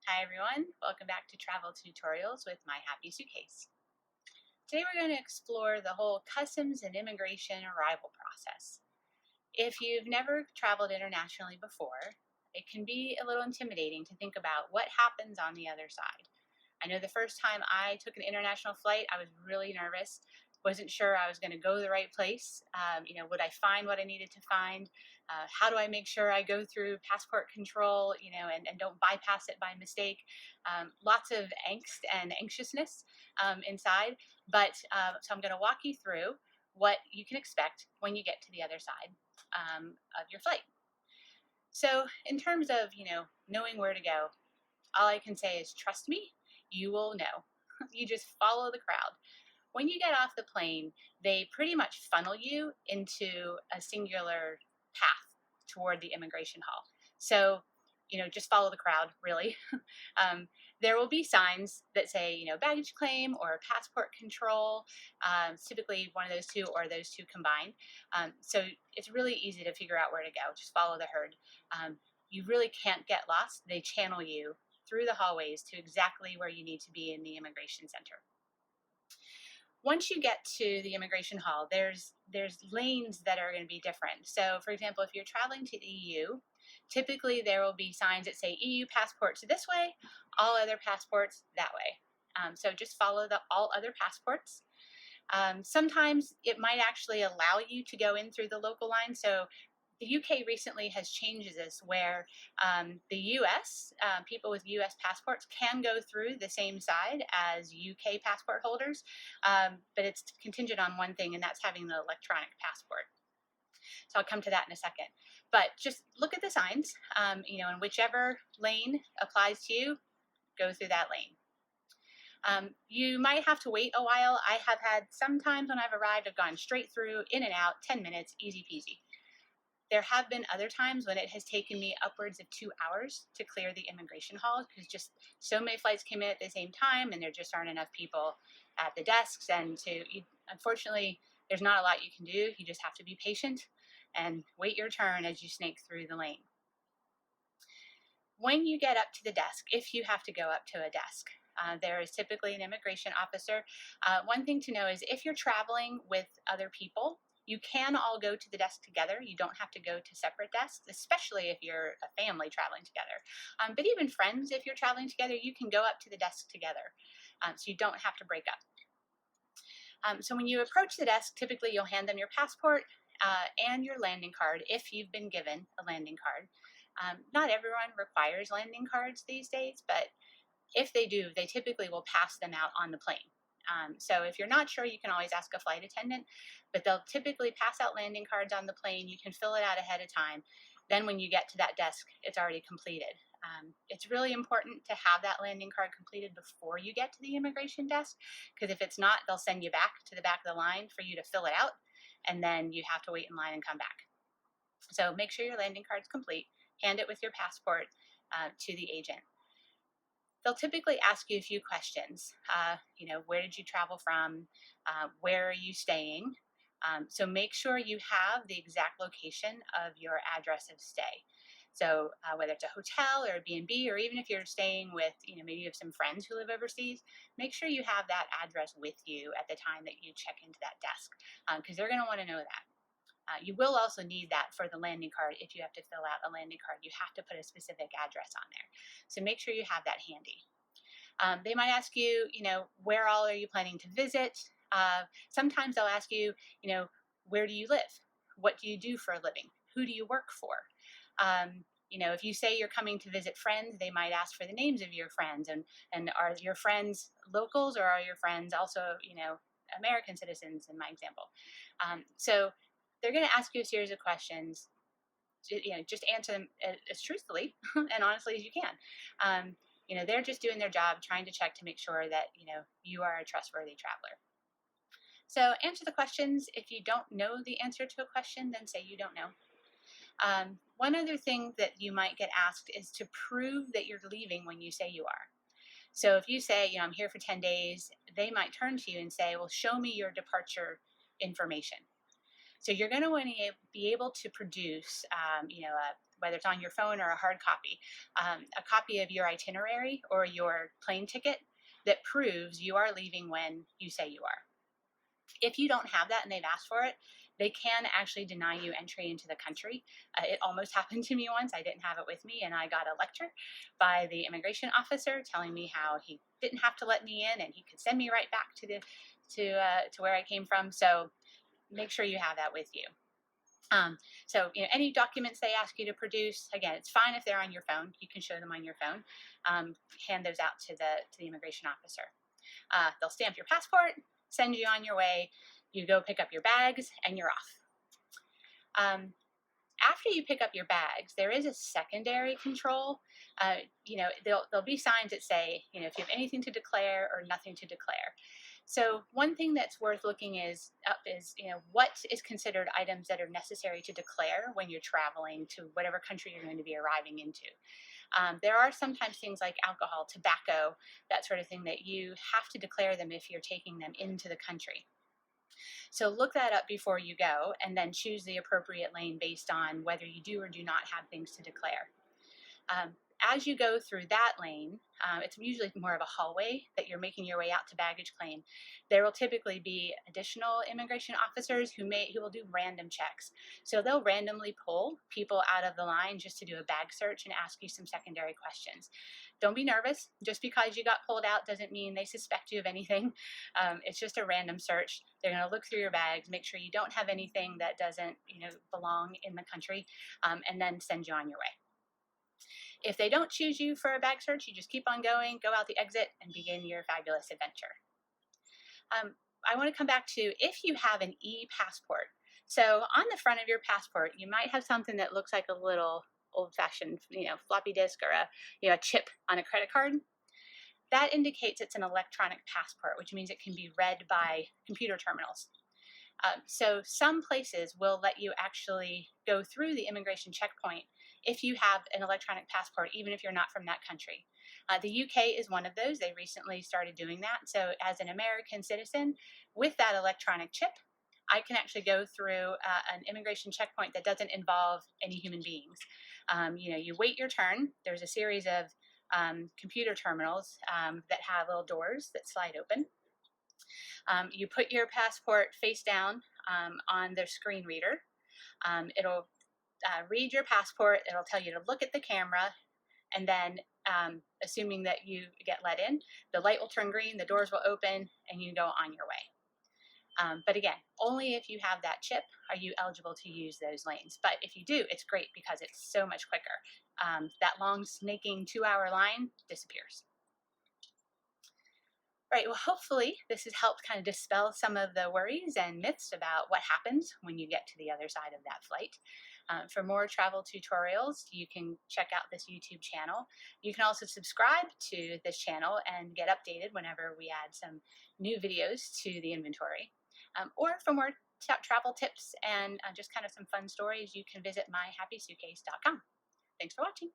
Hi everyone, welcome back to Travel Tutorials with My Happy Suitcase. Today we're going to explore the whole customs and immigration arrival process. If you've never traveled internationally before, it can be a little intimidating to think about what happens on the other side. I know the first time I took an international flight, I was really nervous. Wasn't sure I was going to go to the right place. Would I find what I needed to find? How do I make sure I go through passport control, and don't bypass it by mistake? Lots of angst and anxiousness inside. So I'm going to walk you through what you can expect when you get to the other side of your flight. So in terms of, knowing where to go, all I can say is trust me, you will know. You just follow the crowd. When you get off the plane, they pretty much funnel you into a singular path toward the immigration hall. So, just follow the crowd, really. There will be signs that say, baggage claim or passport control. It's typically one of those two or those two combined. So it's really easy to figure out where to go. Just follow the herd. You really can't get lost. They channel you through the hallways to exactly where you need to be in the immigration center. Once you get to the immigration hall, there's lanes that are going to be different. So, for example, if you're traveling to the EU, typically there will be signs that say EU passports this way, all other passports that way. So just follow the all other passports. Sometimes it might actually allow you to go in through the local line. So the UK recently has changed this where the US, people with US passports can go through the same side as UK passport holders, but it's contingent on one thing, and that's having the electronic passport. So I'll come to that in a second. But just look at the signs, and whichever lane applies to you, go through that lane. You might have to wait a while. I have had some times when I've arrived, I've gone straight through, in and out, 10 minutes, easy peasy. There have been other times when it has taken me upwards of 2 hours to clear the immigration hall because just so many flights came in at the same time and there just aren't enough people at the desks. And unfortunately, there's not a lot you can do. You just have to be patient and wait your turn as you snake through the lane. When you get up to the desk, if you have to go up to a desk, there is typically an immigration officer. One thing to know is if you're traveling with other people, you can all go to the desk together. You don't have to go to separate desks, especially if you're a family traveling together. But even friends, if you're traveling together, you can go up to the desk together. So you don't have to break up. So when you approach the desk, typically you'll hand them your passport and your landing card if you've been given a landing card. Not everyone requires landing cards these days, but if they do, they typically will pass them out on the plane. So if you're not sure, you can always ask a flight attendant, but they'll typically pass out landing cards on the plane. You can fill it out ahead of time. Then when you get to that desk, it's already completed. It's really important to have that landing card completed before you get to the immigration desk, because if it's not, they'll send you back to the back of the line for you to fill it out, and then you have to wait in line and come back. So make sure your landing card's complete. Hand it with your passport to the agent. They'll typically ask you a few questions. Where did you travel from? Where are you staying? So make sure you have the exact location of your address of stay. So whether it's a hotel or a B&B, or even if you're staying with, maybe you have some friends who live overseas, make sure you have that address with you at the time that you check into that desk, because they're going to want to know that. You will also need that for the landing card. If you have to fill out a landing card, you have to put a specific address on there. So make sure you have that handy. They might ask you, where all are you planning to visit? Sometimes they'll ask you, where do you live? What do you do for a living? Who do you work for? If you say you're coming to visit friends, they might ask for the names of your friends. And are your friends locals, or are your friends also, American citizens in my example? So they're going to ask you a series of questions. Just answer them as truthfully and honestly as you can. They're just doing their job, trying to check to make sure that, you are a trustworthy traveler. So answer the questions. If you don't know the answer to a question, then say you don't know. One other thing that you might get asked is to prove that you're leaving when you say you are. So if you say, I'm here for 10 days, they might turn to you and say, well, show me your departure information. So you're going to want to be able to produce, whether it's on your phone or a hard copy, a copy of your itinerary or your plane ticket that proves you are leaving when you say you are. If you don't have that and they've asked for it, they can actually deny you entry into the country. It almost happened to me once. I didn't have it with me, and I got a lecture by the immigration officer telling me how he didn't have to let me in and he could send me right back to where I came from. So make sure you have that with you. So any documents they ask you to produce, again, it's fine if they're on your phone. You can show them on your phone. Hand those out to the immigration officer. They'll stamp your passport, send you on your way. You go pick up your bags, and you're off. After you pick up your bags, there is a secondary control. There'll be signs that say, if you have anything to declare or nothing to declare. So one thing that's worth looking is what is considered items that are necessary to declare when you're traveling to whatever country you're going to be arriving into. There are sometimes things like alcohol, tobacco, that sort of thing that you have to declare them if you're taking them into the country. So look that up before you go, and then choose the appropriate lane based on whether you do or do not have things to declare. As you go through that lane, it's usually more of a hallway that you're making your way out to baggage claim. There will typically be additional immigration officers who will do random checks. So they'll randomly pull people out of the line just to do a bag search and ask you some secondary questions. Don't be nervous. Just because you got pulled out doesn't mean they suspect you of anything. It's just a random search. They're going to look through your bags, make sure you don't have anything that doesn't belong in the country, and then send you on your way. If they don't choose you for a bag search, you just keep on going, go out the exit, and begin your fabulous adventure. I want to come back to if you have an e-passport. So on the front of your passport, you might have something that looks like a little old-fashioned, floppy disk or a chip on a credit card. That indicates it's an electronic passport, which means it can be read by computer terminals. So some places will let you actually go through the immigration checkpoint if you have an electronic passport, even if you're not from that country. The UK is one of those. They recently started doing that. So as an American citizen with that electronic chip, I can actually go through an immigration checkpoint that doesn't involve any human beings. You wait your turn. There's a series of computer terminals that have little doors that slide open. You put your passport face down on the screen reader. It'll read your passport. It'll tell you to look at the camera, and then assuming that you get let in, the light will turn green, the doors will open, and you go on your way. But again, only if you have that chip are you eligible to use those lanes. But if you do, it's great because it's so much quicker. That long snaking 2-hour line disappears. Right, well, hopefully this has helped kind of dispel some of the worries and myths about what happens when you get to the other side of that flight. For more travel tutorials, you can check out this YouTube channel. You can also subscribe to this channel and get updated whenever we add some new videos to the inventory. Or for more travel tips and just kind of some fun stories, you can visit myhappysuitcase.com. Thanks for watching.